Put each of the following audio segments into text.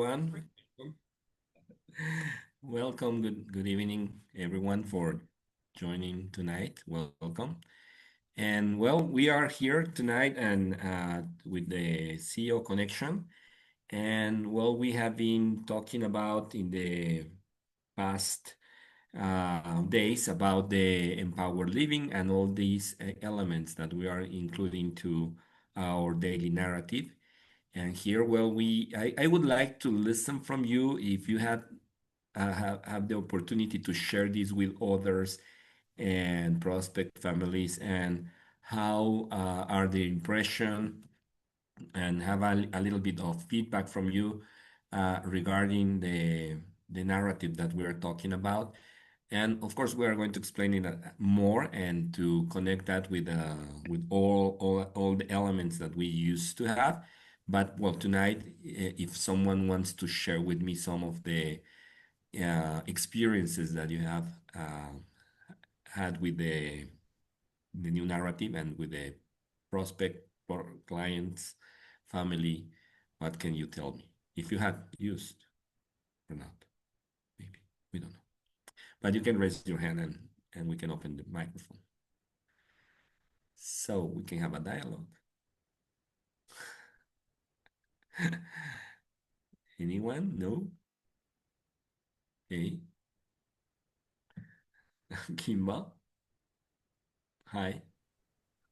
everyone. Welcome. Good evening, everyone, for joining tonight. Welcome. And well, we are here tonight and with the CEO connection. And well, we have been talking about in the past days about the empowered living and all these elements that we are including to our daily narrative. And here, well, I would like to listen from you if you have the opportunity to share this with others and prospect families, and how are the impression, and have a little bit of feedback from you regarding the narrative that we are talking about. And of course, we are going to explain it more and to connect that with all the elements that we used to have. But well, tonight, if someone wants to share with me some of the experiences that you have had with the new narrative and with the prospect for clients, family, what can you tell me? If you have used or not, maybe. We don't know. But you can raise your hand and we can open the microphone. So we can have a dialogue. Anyone? No? Okay. Kimba? Hi.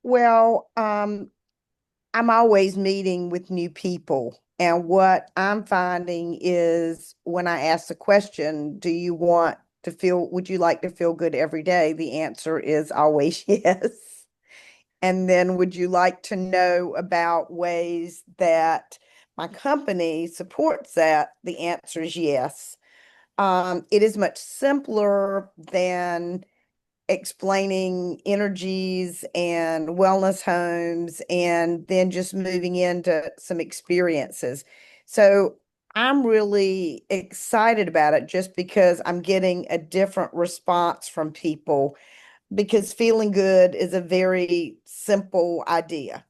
Well, I'm always meeting with new people. And what I'm finding is when I ask the question, would you like to feel good every day? The answer is always yes. And then would you like to know about ways that my company supports that? The answer is yes. It is much simpler than explaining energies and wellness homes and then just moving into some experiences. So I'm really excited about it just because I'm getting a different response from people because feeling good is a very simple idea.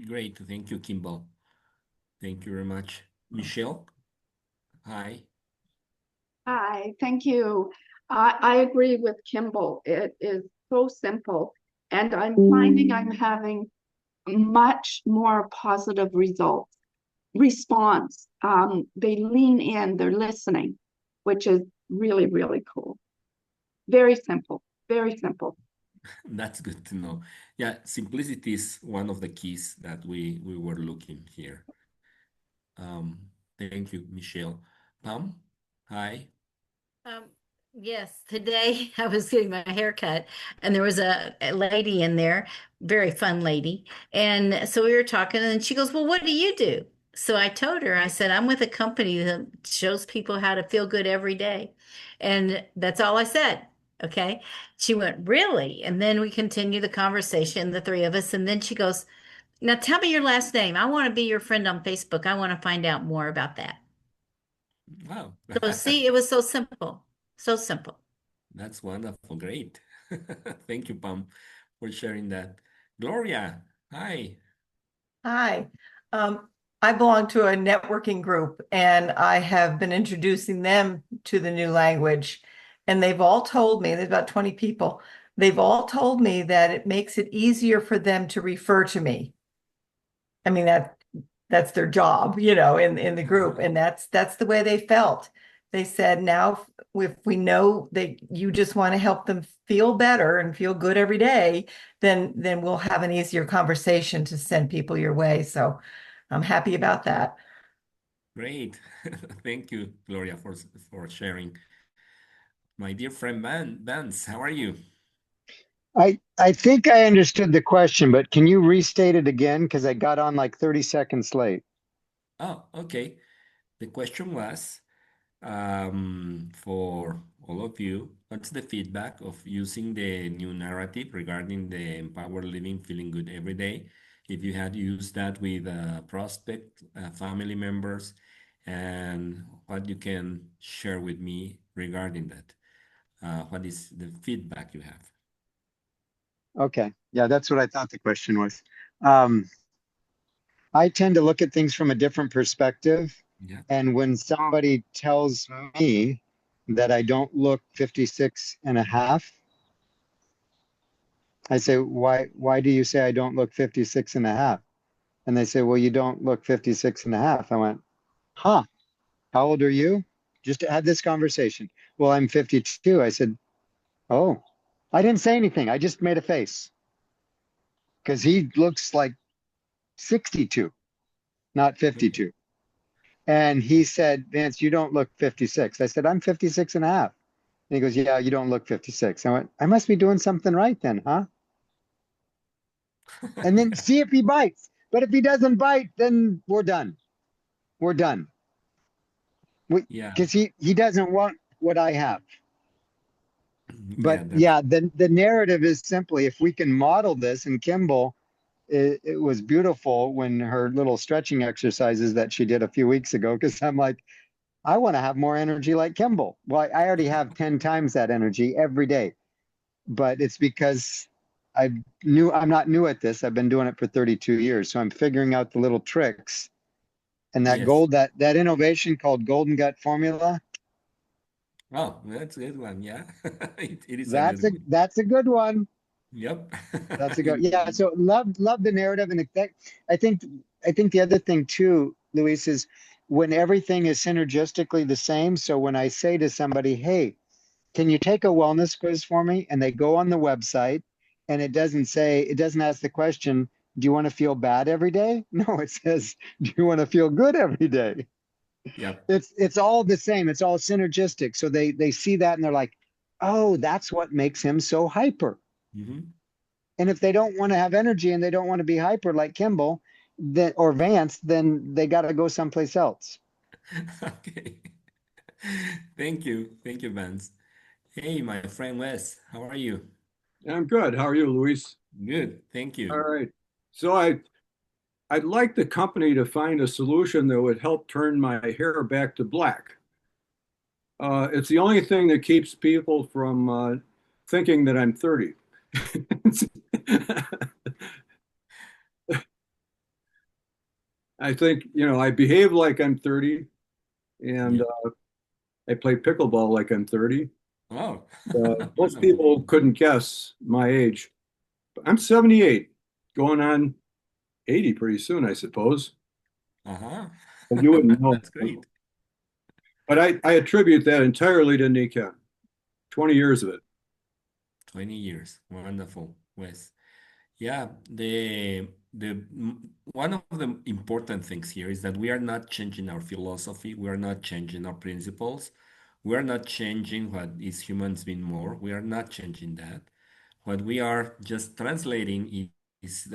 Great. Thank you, Kimball. Thank you very much. Michelle? Hi. Hi, thank you. I agree with Kimball. It is so simple, and I'm finding I'm having much more positive response. They lean in, they're listening, which is really, really cool. Very simple, very simple. That's good to know. Yeah, simplicity is one of the keys that we were looking here. Um, Thank you, Michelle. Pam, hi. Um, yes, today I was getting my hair cut and there was a lady in there, very fun lady. And so we were talking and she goes, "Well, what do you do?" So I told her, I said, "I'm with a company that shows people how to feel good every day." And that's all I said. Okay. She went, "Really?" And then we continued the conversation, the three of us. And then she goes, "Now tell me your last name. I want to be your friend on Facebook. I want to find out more about that." Wow. So see, it was so simple. So simple. That's wonderful. Great. Thank you, Pam, for sharing that. Gloria, hi. Hi. I belong to a networking group and I have been introducing them to the new language. And they've all told me, there's about 20 people, they've all told me that it makes it easier for them to refer to me. I mean, that's their job, in the group. And that's the way they felt. They said, now if we know that you just want to help them feel better and feel good every day, then we'll have an easier conversation to send people your way. So I'm happy about that. Great. Thank you, Gloria, for sharing. My dear friend Vance, how are you? I think I understood the question, but can you restate it again? Because I got on like 30 seconds late. Oh, okay. The question was, for all of you, what's the feedback of using the new narrative regarding the empowered living, feeling good every day? If you had used that with prospect, family members, and what you can share with me regarding that? What is the feedback you have? Okay. Yeah, that's what I thought the question was. Um, I tend to look at things from a different perspective. Yeah. And when somebody tells me that I don't look 56 and a half, I say, why do you say I don't look 56 and a half? And they say, well, you don't look 56 and a half. I went, huh, how old are you? Just had this conversation. Well, I'm 52. I said, oh, I didn't say anything. I just made a face because he looks like 62, not Okay. 52. And he said, Vance, you don't look 56. I said, I'm 56 and a half. And he goes, yeah, you don't look 56. I went, I must be doing something right then, huh? And then Yeah. see if he bites. But if he doesn't bite, then we're done. We're done. Yeah. Because he doesn't want what I have. But Yeah, that's yeah, the narrative is simply if we can model this, and Kimball, it was beautiful when her little stretching exercises that she did a few weeks ago, because I'm like, I want to have more energy like Kimball. Well, I already have 10 times that energy every day, but it's because I'm not new at this. I've been doing it for 32 years. So I'm figuring out the little tricks and yes. that innovation called golden gut formula. Oh, that's a good one. Yeah. It is a good one. That's a good one. Yep. That's a good, yeah. Indeed. So love the narrative. And I think, I think the other thing too, Luis, is when everything is synergistically the same. So when I say to somebody, hey, can you take a wellness quiz for me? And they go on the website and it doesn't ask the question, do you want to feel bad every day? No, it says, do you want to feel good every day? Yep. It's all the same. It's all synergistic. So they see that and they're like, oh, that's what makes him so hyper. Hmm. And if they don't want to have energy and they don't want to be hyper like Kimball, then or Vance, then they got to go someplace else. Okay. Thank you. Thank you, Vance. Hey, my friend Wes, how are you? I'm good. How are you, Luis? Good. Thank All you. right. So I'd like the company to find a solution that would help turn my hair back to black. It's the only thing that keeps people from thinking that I'm 30. I think, I behave like I'm 30 and Yeah. I play pickleball like I'm 30. Oh, Most wonderful. people couldn't guess my age. I'm 78, going on 80 pretty soon, I suppose. Uh-huh. But you wouldn't know. That's great. But I attribute that entirely to Nikken, 20 years of it. 20 years. Wonderful, Wes. Yeah, one of the important things here is that we are not changing our philosophy, we are not changing our principles, we are not changing what is humans being more. We are not changing that. What we are just translating is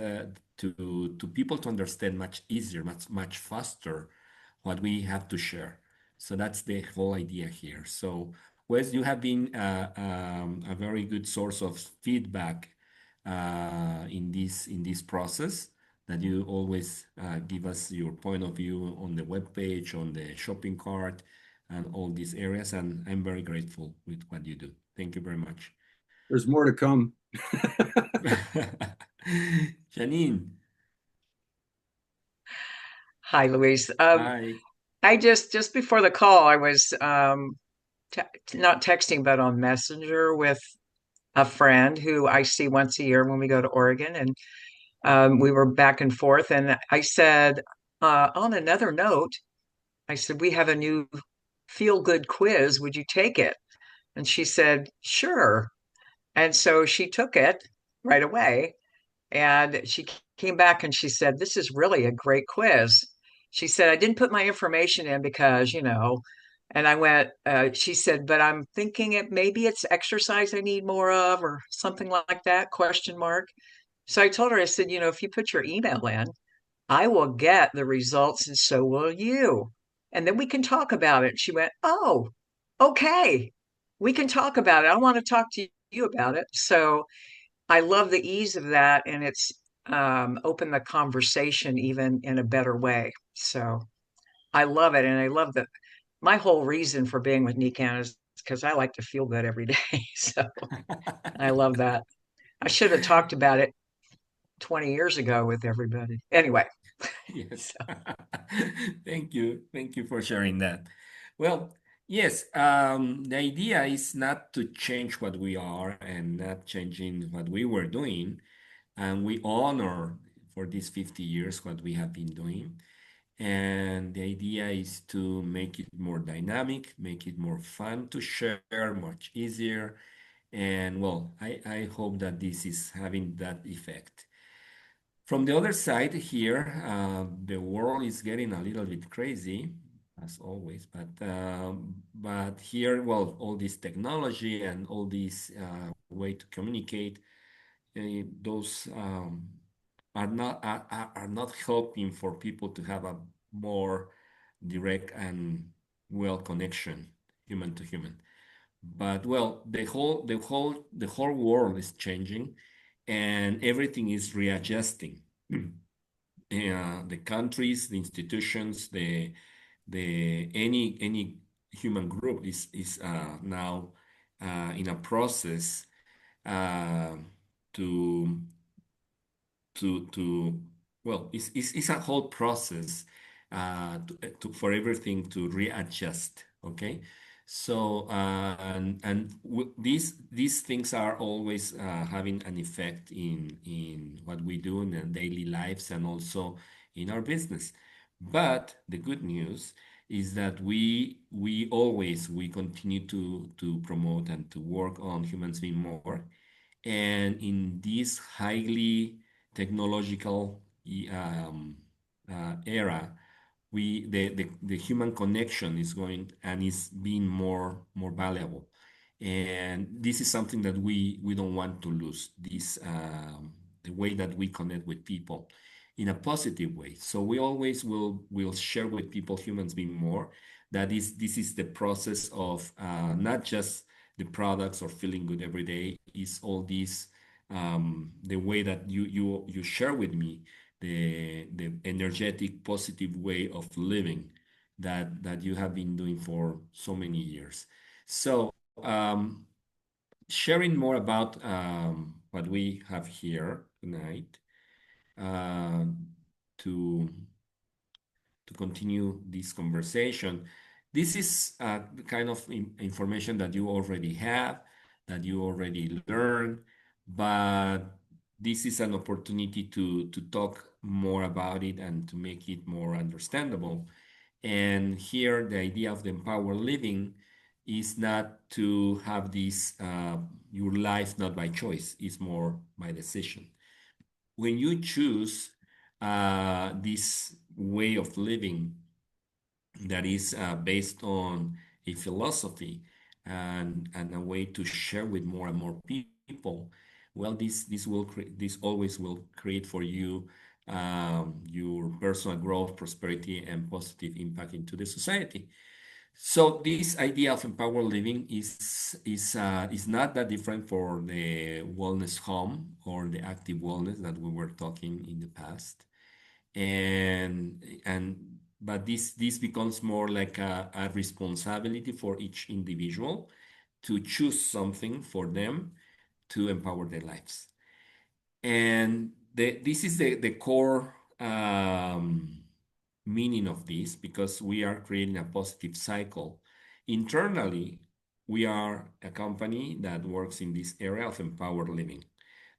to people to understand much easier, much faster what we have to share. So that's the whole idea here. So Wes, you have been a very good source of feedback in this process that you always give us your point of view on the web page, on the shopping cart, and all these areas. And I'm very grateful with what you do. Thank you very much. There's more to come. Janine, Hi, Louise. hi. I just before the call, I was te not texting, but on Messenger with a friend who I see once a year when we go to Oregon, and we were back and forth. And I said, on another note, I said we have a new feel good quiz. Would you take it? And she said, sure. And so she took it right away. And she came back and she said, this is really a great quiz. She said, I didn't put my information in because, and I went, she said, but I'm thinking maybe it's exercise I need more of or something like that, question mark. So I told her, I said, if you put your email in, I will get the results and so will you. And then we can talk about it. She went, oh, okay. We can talk about it. I want to talk to you about it. So I love the ease of that, and it's opened the conversation even in a better way. So I love it, and I love that. My whole reason for being with Nikan is because I like to feel good every day. So I love that. I should have talked about it 20 years ago with everybody. Anyway, Yes. So, Thank you. Thank you for sharing that. Well, yes, the idea is not to change what we are and not changing what we were doing. And we honor for these 50 years what we have been doing. And the idea is to make it more dynamic, make it more fun to share, much easier. And well, I hope that this is having that effect. From the other side here, the world is getting a little bit crazy, as always. But here, well, all this technology and all this way to communicate, those are not helping for people to have a more direct and well connection, human to human. But well, the whole world is changing, and everything is readjusting. The countries, the institutions, the any human group is now in a process uh, to to well, it's a whole process for everything to readjust. Okay, so these things are always having an effect in what we do in our daily lives and also in our business. But the good news is that we continue to promote and to work on humans being more, and in this highly technological era, the human connection is going and is being more valuable. And this is something that we don't want to lose, this the way that we connect with people in a positive way. So we always will share with people, humans being more. That is, this is the process of not just the products or feeling good every day. Is all this the way that you share with me the energetic, positive way of living that you have been doing for so many years. So sharing more about what we have here tonight uh, to to continue this conversation. This is the kind of information that you already have, that you already learned, but this is an opportunity to talk more about it and to make it more understandable. And here, the idea of the empowered living is not to have this your life not by choice, it's more by decision. When you choose this way of living that is based on a philosophy and a way to share with more and more people, well, this always will create for you your personal growth, prosperity, and positive impact into the society. So this idea of empowered living is not that different for the wellness home or the active wellness that we were talking in the past. And but this becomes more like a responsibility for each individual to choose something for them to empower their lives. And this is the core meaning of this, because we are creating a positive cycle. Internally, we are a company that works in this area of empowered living.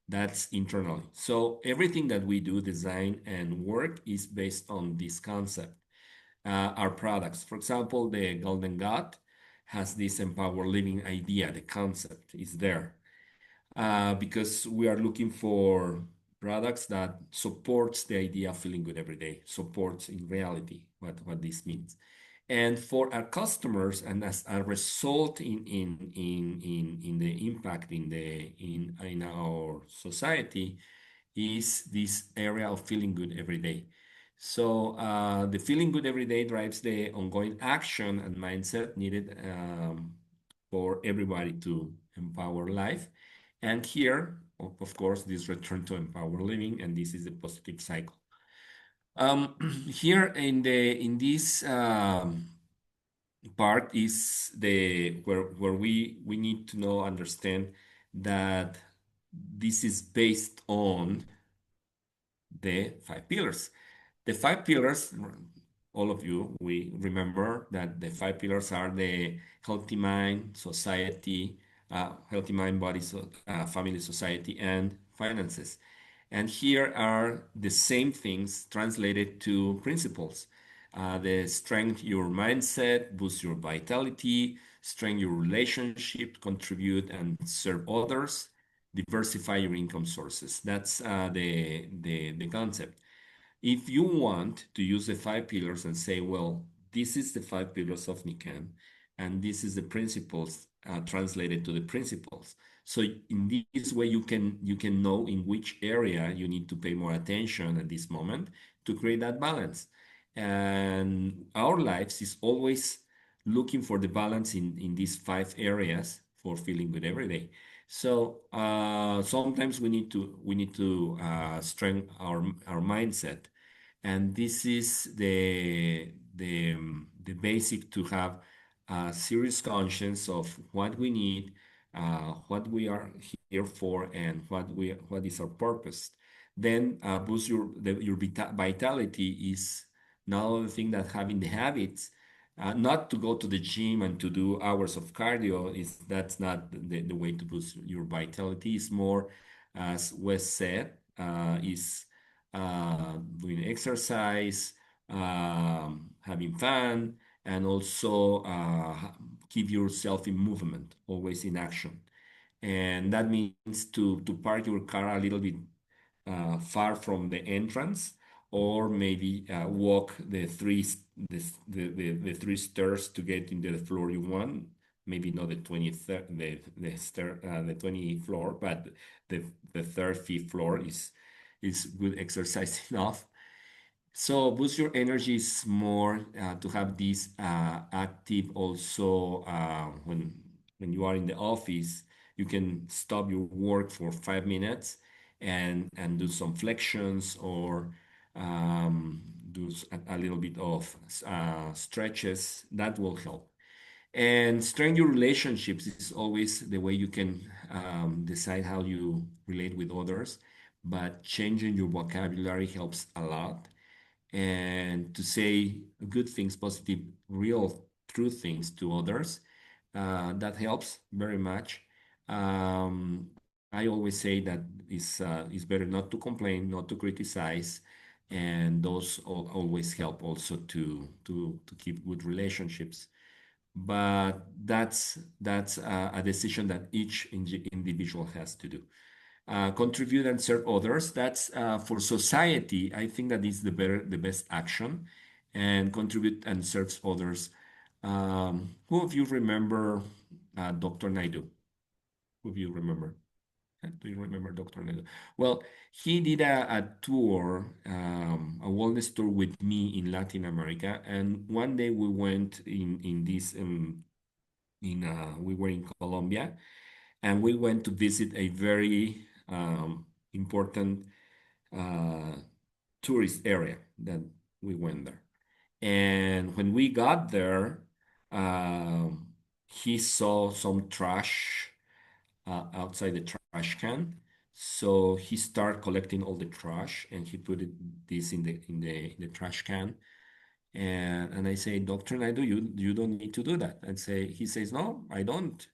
That's internally. So everything that we do, design and work, is based on this concept. Our products, for example, the Golden God has this empowered living idea. The concept is there because we are looking for products that supports the idea of feeling good every day, supports in reality what this means. And for our customers, and as a result in the impact in our society, is this area of feeling good every day. So the feeling good every day drives the ongoing action and mindset needed for everybody to empower life. And here, of course, this return to empower living, and this is a positive cycle. Here in this part is the where we need to know, understand that this is based on the five pillars. The five pillars, all of you, we remember that the five pillars are the healthy mind, society, healthy mind, body, family, society, and finances. And here are the same things translated to principles. The strength your mindset, boost your vitality, strengthen your relationship, contribute and serve others, diversify your income sources. That's the concept. If you want to use the five pillars and say, well, this is the five pillars of Nikken, and this is the principles translated to the principles. So in this way, you can know in which area you need to pay more attention at this moment to create that balance. And our lives is always looking for the balance in these five areas for feeling good every day. So sometimes we need to strengthen our mindset, and this is the basic to have a serious conscience of what we need, what we are here for, and what is our purpose. Then boost your vitality is another thing, that having the habits. Not to go to the gym and to do hours of cardio, is that's not the way to boost your vitality. It's more, as Wes said, is doing exercise, having fun, and also keep yourself in movement, always in action. And that means to park your car a little bit far from the entrance, or maybe walk the three stairs to get into the floor you want. Maybe not the 23rd, the 20th floor, but the third, fifth floor is good exercise enough. So boost your energy is more to have this active also when you are in the office. You can stop your work for 5 minutes and do some flexions, or do a little bit of stretches. That will help. And strengthen your relationships is always the way you can decide how you relate with others. But changing your vocabulary helps a lot, and to say good things, positive, real, true things to others. That helps very much. I always say that it's better not to complain, not to criticize, and those always help also to keep good relationships. But that's a decision that each individual has to do. Contribute and serve others. That's for society. I think that is the best action, and contribute and serve others. Who of you remember Dr. Naidu? Who of you remember? Do you remember Dr. Naidu? Well, he did a tour, a wellness tour with me in Latin America, and one day we went in this we were in Colombia, and we went to visit a very important uh, tourist area that we went there. And when we got there, he saw some trash outside the trash can. So he started collecting all the trash, and he put this in the trash can. And I say, Dr. Naidu, you don't need to do that. And he says, no, I don't.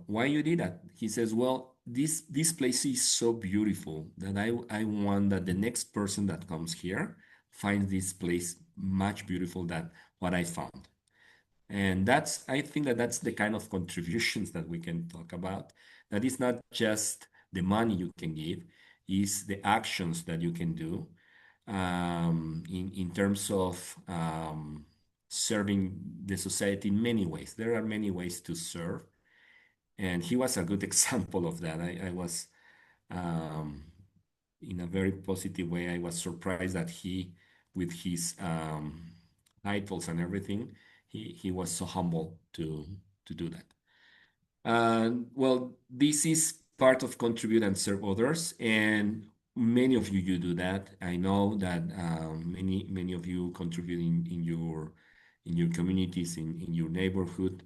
Why you did that? He says, well, this place is so beautiful that I want that the next person that comes here finds this place much beautiful than what I found. And I think that's the kind of contributions that we can talk about. That is not just the money you can give, is the actions that you can do in terms of serving the society in many ways. There are many ways to serve, and he was a good example of that. I was, um, in a very positive way, I was surprised that with his titles and everything, he was so humble to do that. Well, this is part of contribute and serve others, and many of you do that. I know that many of you contribute in your communities, in your neighborhood.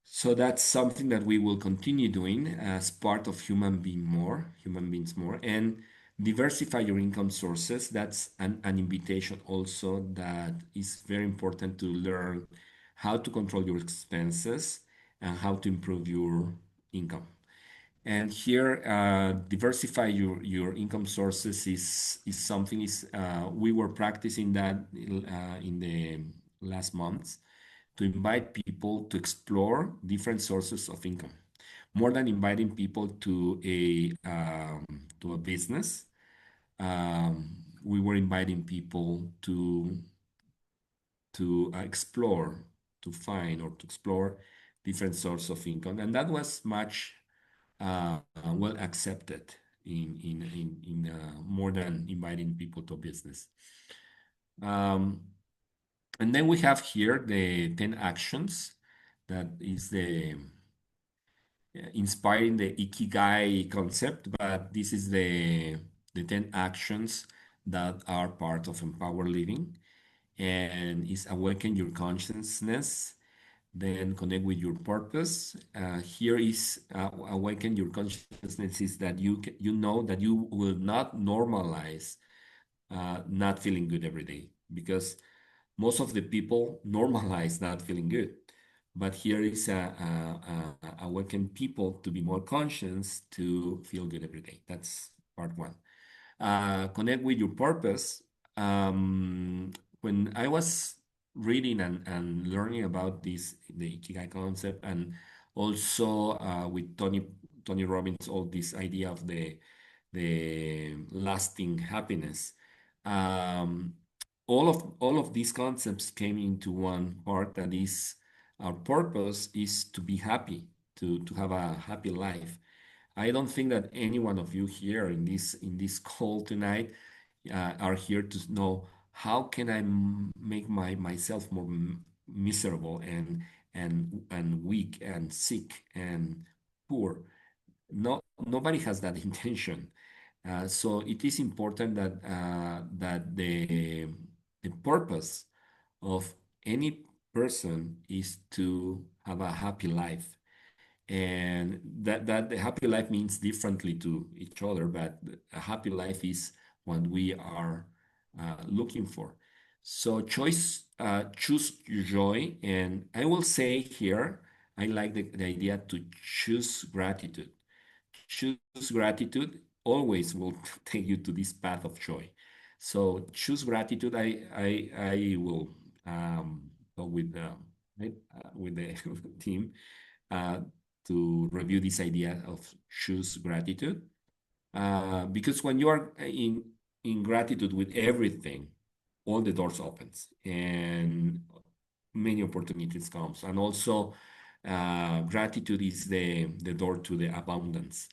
So that's something that we will continue doing as part of human beings more. And Diversify your income sources. That's an invitation also that is very important to learn how to control your expenses and how to improve your income. And here, diversify your income sources is something is we were practicing that in the last months to invite people to explore different sources of income, more than inviting people to a business. We were inviting people to explore, to find or to explore different sources of income, and that was much well accepted in more than inviting people to business. Um, and then we have here the 10 actions that is the inspiring the Ikigai concept, but this is the 10 actions that are part of Empower Living and is awaken your consciousness, then connect with your purpose. Here is awaken your consciousness is that you know that you will not normalize not feeling good every day because most of the people normalize not feeling good. But here is awaken people to be more conscious to feel good every day. That's part one. Connect with your purpose. Um, when I was reading and learning about this, the Ikigai concept, and also with Tony Robbins, all this idea of the lasting happiness. Um, all of these concepts came into one part that is our purpose is to be happy, to have a happy life. I don't think that any one of you here in this call tonight are here to know how can I make myself more miserable and weak and sick and poor. No, nobody has that intention. So it is important that the purpose of any person is to have a happy life, and that the happy life means differently to each other, but a happy life is what we are looking for. So choose joy, and I will say here, I like the idea to choose gratitude. Choose gratitude always will take you to this path of joy. So choose gratitude. I will go with the team uh, to review this idea of choose gratitude. Because when you are in gratitude with everything, all the doors opens and many opportunities comes. And also, gratitude is the door to the abundance.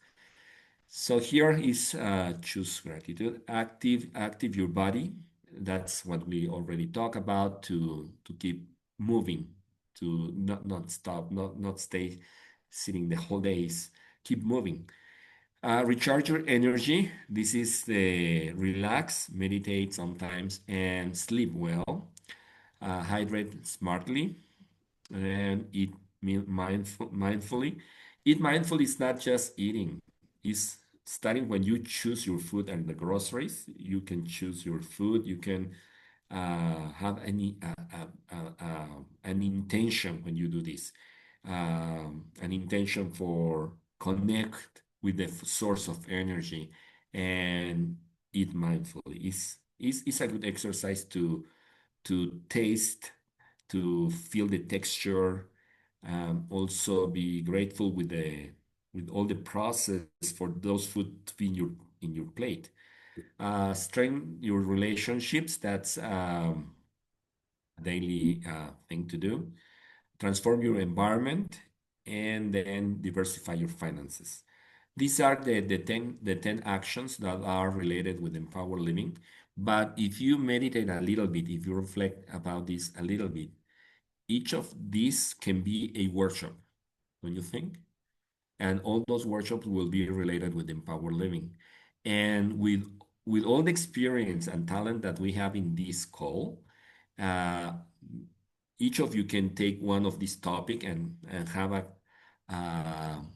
So here is choose gratitude. Active your body. That's what we already talked about to keep moving, to not stop, not stay sitting the whole days. Keep moving. Recharge your energy. This is the relax, meditate sometimes, and sleep well. Hydrate smartly and eat mindfully. Eat mindfully is not just eating. It's starting when you choose your food and the groceries. You can choose your food. You can have an intention when you do this. An intention for connect with the source of energy and eat mindfully. Is a good exercise to taste, to feel the texture, also be grateful with all the process for those food to be in your plate. Strengthen your relationships. That's a daily thing to do. Transform your environment, and then diversify your finances. These are the 10 actions that are related with empower living. But if you meditate a little bit, if you reflect about this a little bit, each of these can be a workshop, don't you think? And all those workshops will be related with empower living. And with all the experience and talent that we have in this call, uh, each of you can take one of these topic and have a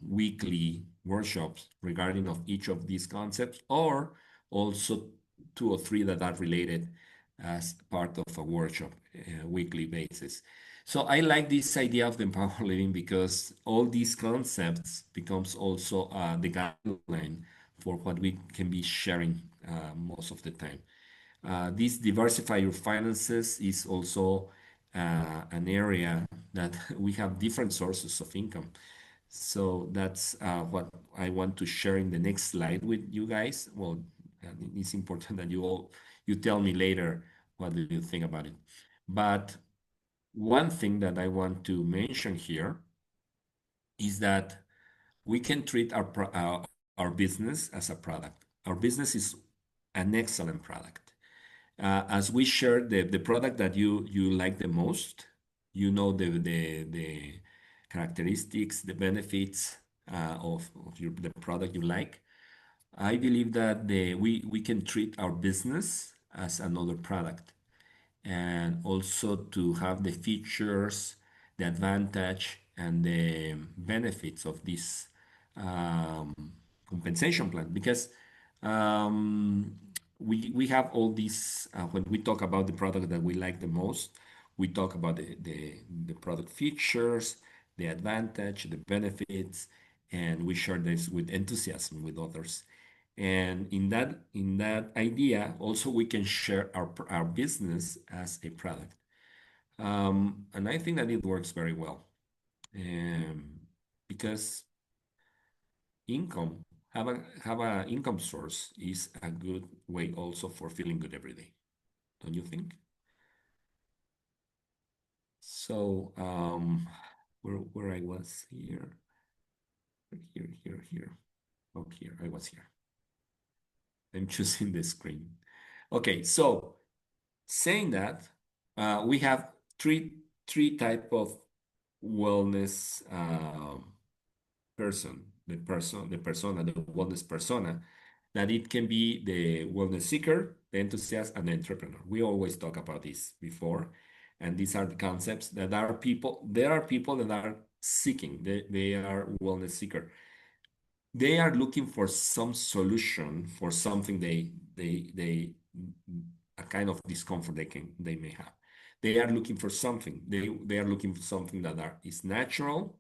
weekly workshops regarding of each of these concepts, or also two or three that are related as part of a workshop weekly basis. So I like this idea of the empower living because all these concepts becomes also the guideline for what we can be sharing most of the time. This diversify your finances is also an area that we have different sources of income. So that's what I want to share in the next slide with you guys. Well, it's important that you tell me later what do you think about it. But one thing that I want to mention here is that we can treat our business as a product. Our business is an excellent product. As we share the product that you like the most, you know the characteristics, the benefits of the product you like. I believe that we can treat our business as another product and also to have the features, the advantage, and the benefits of this um, compensation plan. Because um, we have all these, when we talk about the product that we like the most, we talk about the product features, the advantage, the benefits, and we share this with enthusiasm with others. And in that idea, also we can share our business as a product. And I think that it works very well. Because income, have a income source is a good way also for feeling good every day. Don't you think? So where I was here. Here. Oh, here, I was here. I'm choosing the screen. Okay, so saying that, we have three type of wellness the persona, the wellness persona, that it can be the wellness seeker, the enthusiast, and the entrepreneur. We always talk about this before, and these are the concepts that are people. There are people that are seeking. They are wellness seeker. They are looking for some solution for something they a kind of discomfort they may have. They are looking for something. They are looking for something that is natural,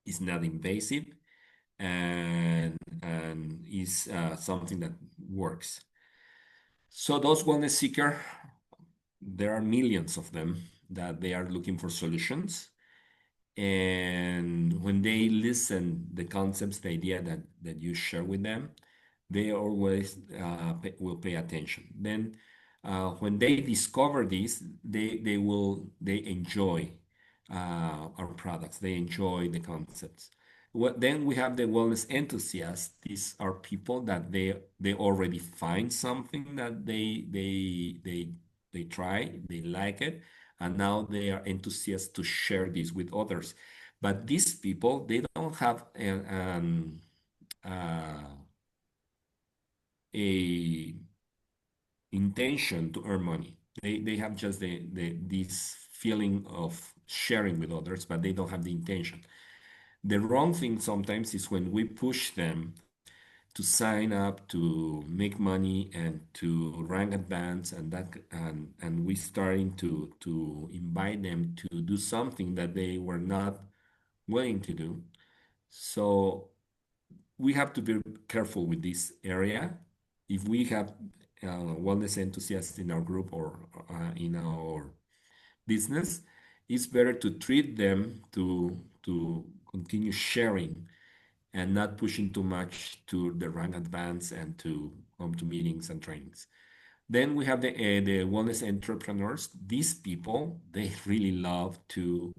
is not invasive, and is something that works. So those wellness seeker, there are millions of them that they are looking for solutions. And when they listen the concepts, the idea that you share with them, they always will pay attention. Then when they discover this, they enjoy our products. They enjoy the concepts. Then we have the wellness enthusiasts. These are people that they already find something that they try, they like it, and now they are enthusiasts to share this with others. But these people, they don't have a intention to earn money. They have just this feeling of sharing with others, but they don't have the intention. The wrong thing sometimes is when we push them to sign up to make money and to rank advance, and we starting to invite them to do something that they were not willing to do. So we have to be careful with this area. If we have wellness enthusiasts in our group or in our business, it's better to treat them to continue sharing and not pushing too much to the rank advance and to come to meetings and trainings. Then we have the wellness entrepreneurs. These people, they really love to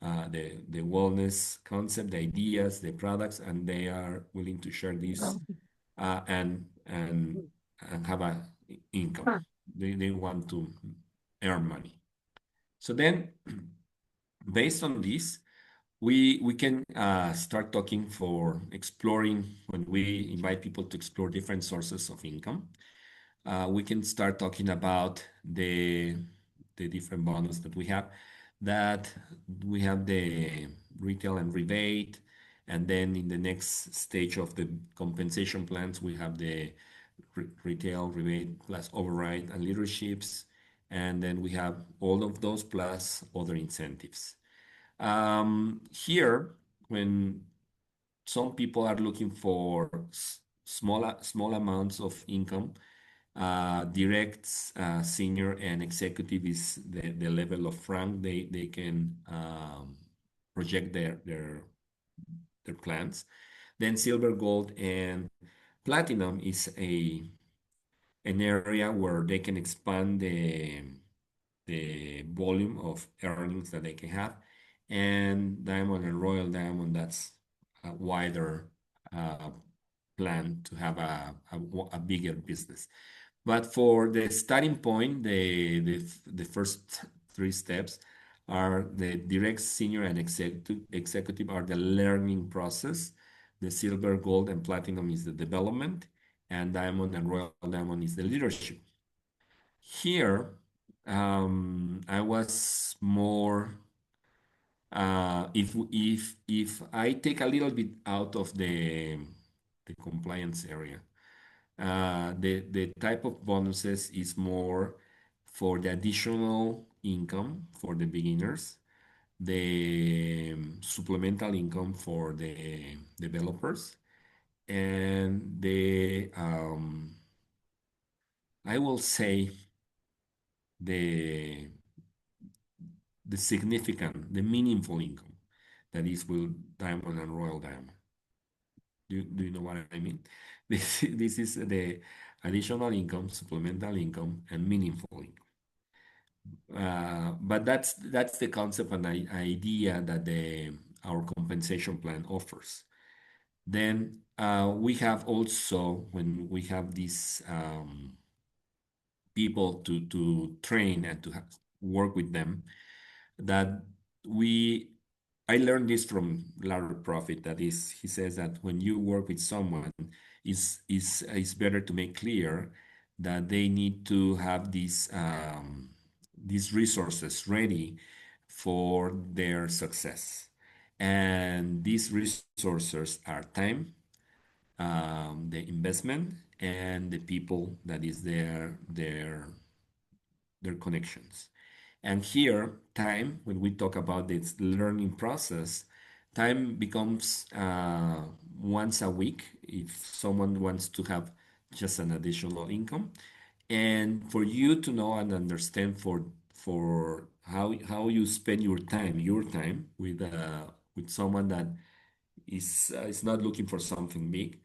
the wellness concept, the ideas, the products, and they are willing to share this and have a income. They want to earn money. So then, based on this, we can start talking for exploring when we invite people to explore different sources of income. We can start talking about the different bundles that we have. That we have the retail and rebate, and then in the next stage of the compensation plans, we have the retail, rebate, plus override and leaderships. And then we have all of those plus other incentives. Here, when some people are looking for small amounts of income, direct, senior, and executive is the level of rank they can project their plans. Then silver, gold, and platinum is an area where they can expand the volume of earnings that they can have. And diamond and royal diamond, that's a wider uh, plan to have a bigger business. But for the starting point, the first three steps are the direct, senior, and executive are the learning process. The silver, gold, and platinum is the development, and diamond and royal diamond is the leadership. Here, I was more if I take a little bit out of the compliance area, the type of bonuses is more for the additional income for the beginners, the supplemental income for the developers, and I will say the the meaningful income that is with diamond and royal diamond. Do you know what I mean? This is the additional income, supplemental income, and meaningful income. But that's the concept and idea that our compensation plan offers. Then we have also, when we have these people to train and to work with them, that I learned this from Larry Profit. That is, he says that when you work with someone, it's better to make clear that they need to have these resources ready for their success. And these resources are time, the investment, and the people that is their connections. And here, time, when we talk about this learning process, time becomes once a week if someone wants to have just an additional income. And for you to know and understand for how you spend your time with someone that is not looking for something big,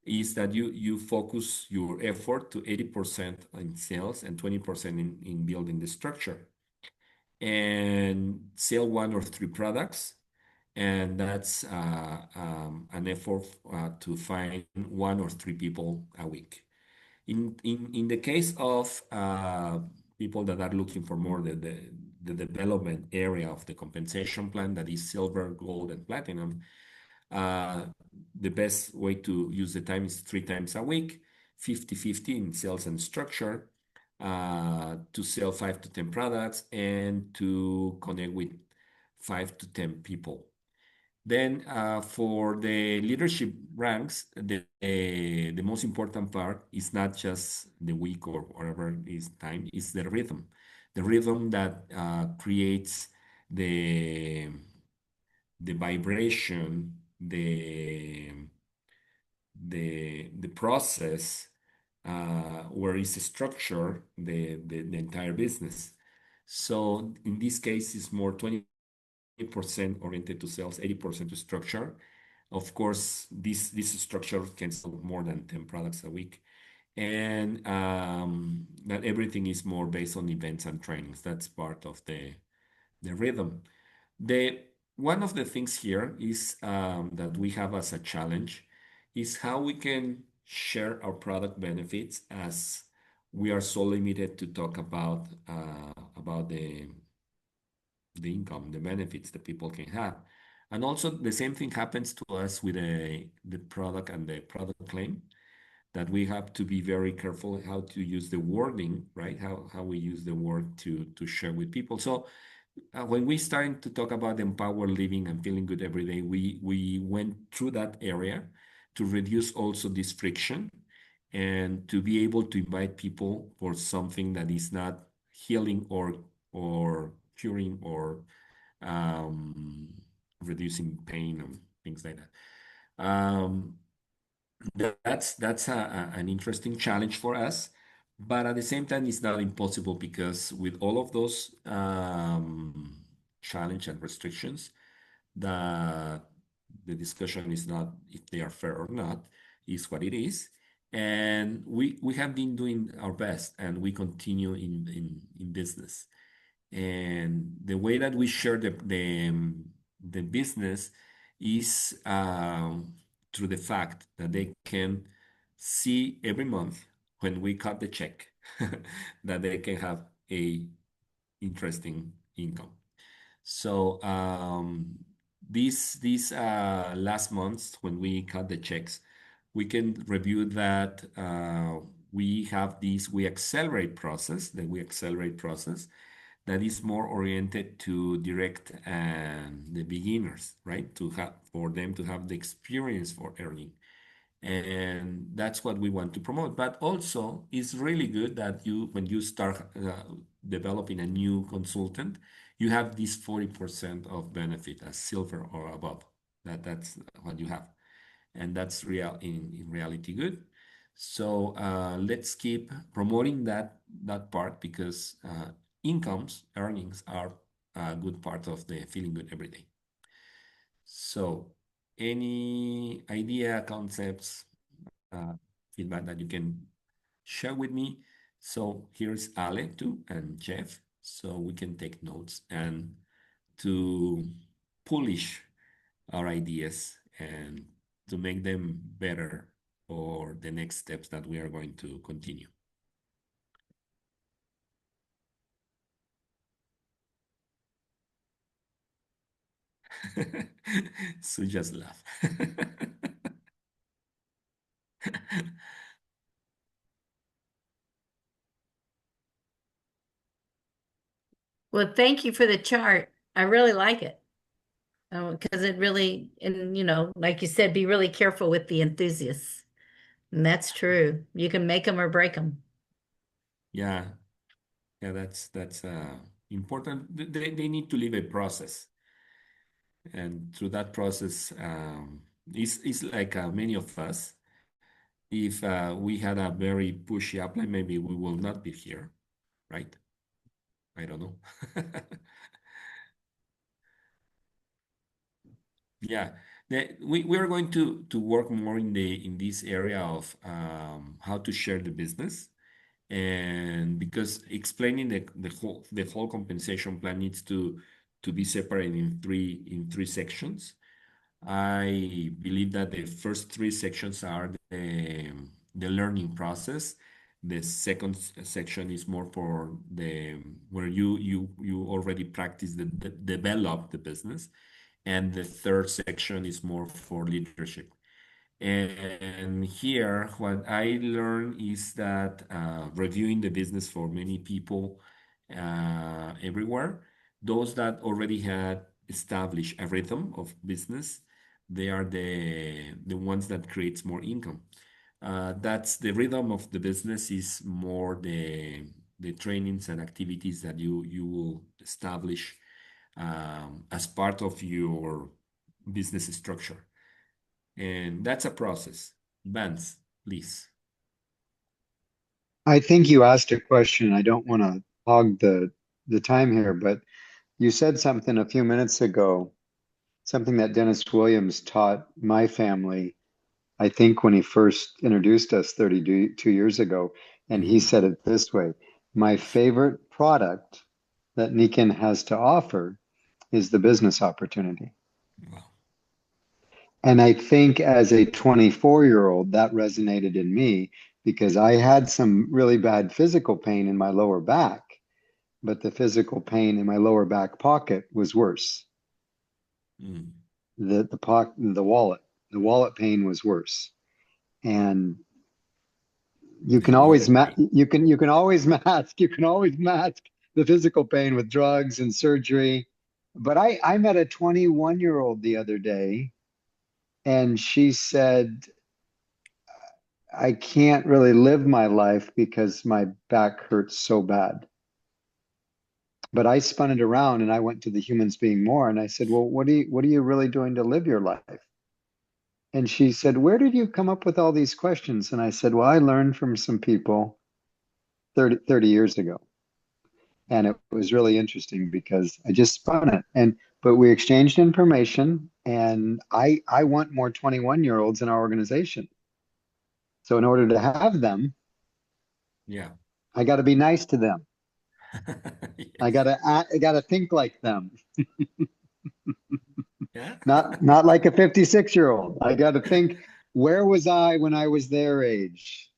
is that you focus your effort to 80% in sales and 20% in building the structure and sell one or three products. And that's an effort to find one or three people a week. In the case of people that are looking for more the development area of the compensation plan, that is silver, gold, and platinum, uh, the best way to use the time is 3 times a week, 50-50 in sales and structure, to sell 5 to 10 products and to connect with 5 to 10 people. Then for the leadership ranks, the most important part is not just the week or whatever is time, is the rhythm that creates the the vibration, the process where it's structured the entire business. So in this case, it's more 20% oriented to sales, 80% to structure. Of course, this structure can sell more than 10 products a week. And that everything is more based on events and trainings. That's part of the rhythm. The one of the things here is that we have as a challenge is how we can share our product benefits, as we are so limited to talk about the income, the benefits that people can have. And also the same thing happens to us with the product and the product claim, that we have to be very careful how to use the wording, right? How we use the word to share with people. So when we started to talk about empowered living and feeling good every day, we went through that area to reduce also this friction and to be able to invite people for something that is not healing or curing or um, reducing pain and things like that. That's an interesting challenge for us, but at the same time, it's not impossible because with all of those challenge and restrictions, the the discussion is not if they are fair or not, is what it is. And we have been doing our best, and we continue in business. And the way that we share the business is through the fact that they can see every month when we cut the check that they can have a interesting income. So these last months when we cut the checks, we can review that we have this we accelerate process, that is more oriented to direct the beginners, right? To have for them to have the experience for earning. And that's what we want to promote. But also, it's really good that when you start developing a new consultant, you have this 40% of benefit as silver or above. That's what you have, and that's in reality good. So let's keep promoting that part because earnings are a good part of the feeling good every day. So any idea, concepts, uh, feedback that you can share with me? So here's Ale too and Jeff, so we can take notes and to polish our ideas and to make them better for the next steps that we are going to continue. So just laugh. Well, thank you for the chart. I really like it. Because it really, and like you said, be really careful with the enthusiasts. And that's true. You can make them or break them. Yeah, yeah, that's important. They need to live a process, and through that process, it's like many of us. If we had a very pushy upline, maybe we will not be here, right? I don't know. Yeah, we are going to work more in this area of how to share the business, and because explaining the whole compensation plan needs to be separated in three sections. I believe that the first three sections are the learning process. The second section is more for the where you already practice the develop the business, and the third section is more for leadership. And here, what I learned is that reviewing the business for many people everywhere, those that already had established a rhythm of business, they are the ones that creates more income. That's the rhythm of the business is more the trainings and activities that you will establish as part of your business structure. And that's a process. Vance, please. I think you asked a question. I don't want to hog the time here, but you said something a few minutes ago, something that Dennis Williams taught my family, I think when he first introduced us 32 years ago, and he Mhm. said it this way, my favorite product that Nikken has to offer is the business opportunity. Wow. And I think as a 24-year-old, that resonated in me because I had some really bad physical pain in my lower back, but the physical pain in my lower back pocket was worse. Mm. The wallet pain was worse. And you The can always wallet ma pain. you can always mask the physical pain with drugs and surgery. But I met a 21-year-old the other day, and she said, I can't really live my life because my back hurts so bad. But I spun it around and I went to the humans being more and I said, well, what are you really doing to live your life? And she said, where did you come up with all these questions? And I said, well, I learned from some people 30 years ago. And it was really interesting because I just spun it. But we exchanged information and I want more 21-year-olds in our organization. So in order to have them, Yeah. I got to be nice to them. I Yes. gotta think like them, Yeah. not like a 56-year-old. I gotta think, where was I when I was their age?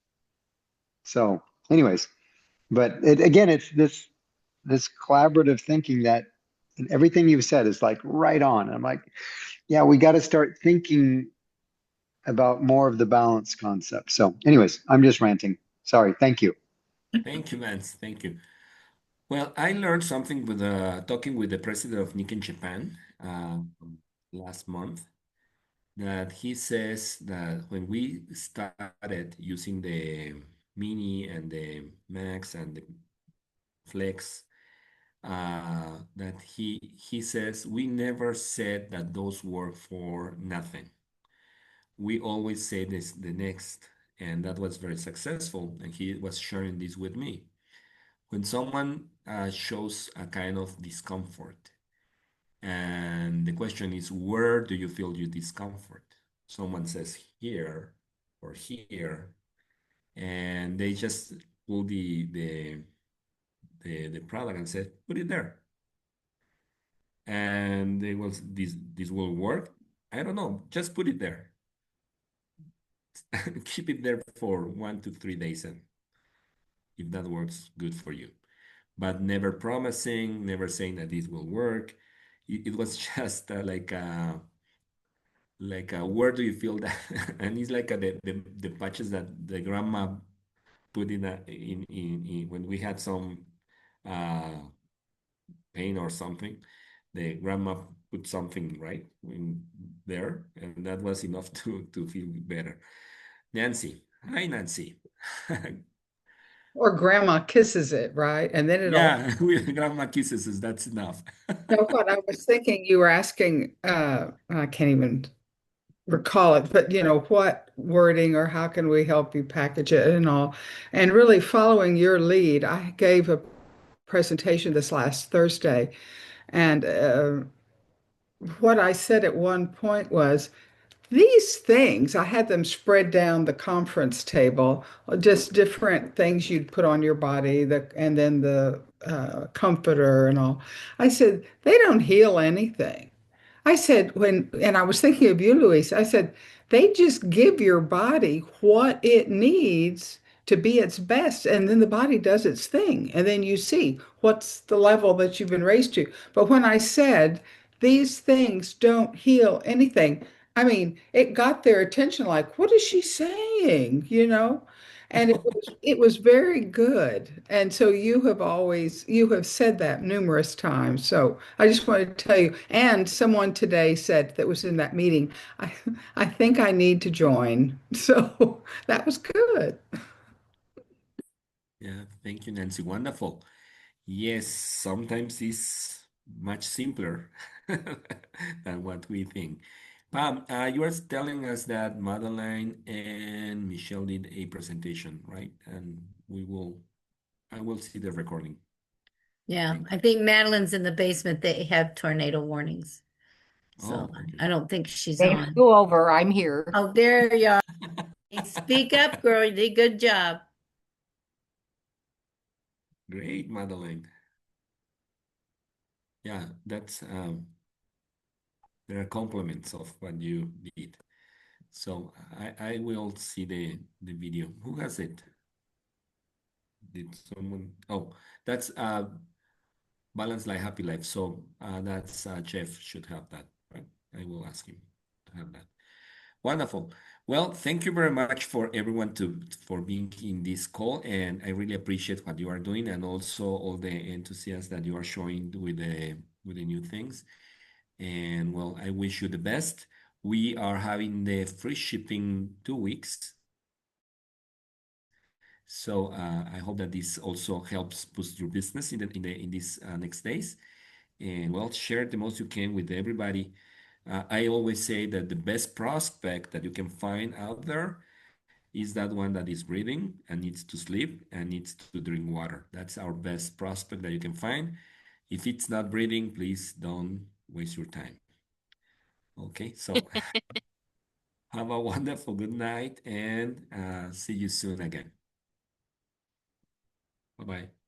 So, anyways, but again, it's this collaborative thinking that and everything you've said is like right on. I'm like, yeah, we got to start thinking about more of the balance concept. So, anyways, I'm just ranting. Sorry. Thank you. Thank you, Vance. Thank you. Well, I learned something with talking with the president of Nikken Japan last month that he says that when we started using the Mini and the Max and the Flex, that he says we never said that those were for nothing. We always say this the next, and that was very successful. And he was sharing this with me. When someone shows a kind of discomfort, and the question is, where do you feel your discomfort? Someone says here or here, and they just pull the product and say, put it there. And they will this will work. I don't know, just put it there. Keep it there for 1 to 3 days, and if that works, good for you. But never promising, never saying that this will work. It was just where do you feel that? And it's like the patches that the grandma put in when we had some uh, pain or something. The grandma put something right in there, and that was enough to feel better. Nancy, hi Nancy. Or grandma kisses it, right? And then it all. Yeah, grandma kisses us. That's enough. No, what I was thinking you were asking, I can't even recall it, but what wording or how can we help you package it and all. And really following your lead, I gave a presentation this last Thursday, and what I said at one point was, these things, I had them spread down the conference table, just different things you'd put on your body, and then the comforter and all. I said, they don't heal anything. I said, and I was thinking of you, Luis, I said, they just give your body what it needs to be its best, and then the body does its thing. And then you see what's the level that you've been raised to. But when I said these things don't heal anything, I mean, it got their attention like, what is she saying? And it was very good. And so you have said that numerous times. So I just wanted to tell you, and someone today said that was in that meeting, I I think I need to join. So that was good. Yeah, thank you, Nancy. Wonderful. Yes, sometimes it's much simpler than what we think. Pam, you are telling us that Madeline and Michelle did a presentation, right? And I will see the recording. Yeah, Thank I you. think Madeline's in the basement. They have tornado warnings. So Oh, okay. I don't think she's They on. flew over. I'm here. Oh, there you are. Hey, speak up, girl. You did a good job. Great, Madeline. Yeah, that's there are compliments of what you did. So I will see the video. Who has it? Did someone? Oh, that's Balance Life, Happy Life. So that's Jeff should have that, right? I will ask him to have that. Wonderful. Well, thank you very much for everyone for being in this call, and I really appreciate what you are doing and also all the enthusiasm that you are showing with the new things. And well, I wish you the best. We are having the free shipping 2 weeks. So I hope that this also helps boost your business in these next days. And well, share the most you can with everybody. I always say that the best prospect that you can find out there is that one that is breathing and needs to sleep and needs to drink water. That's our best prospect that you can find. If it's not breathing, please don't waste your time. Okay, so have a wonderful good night and see you soon again. Bye bye.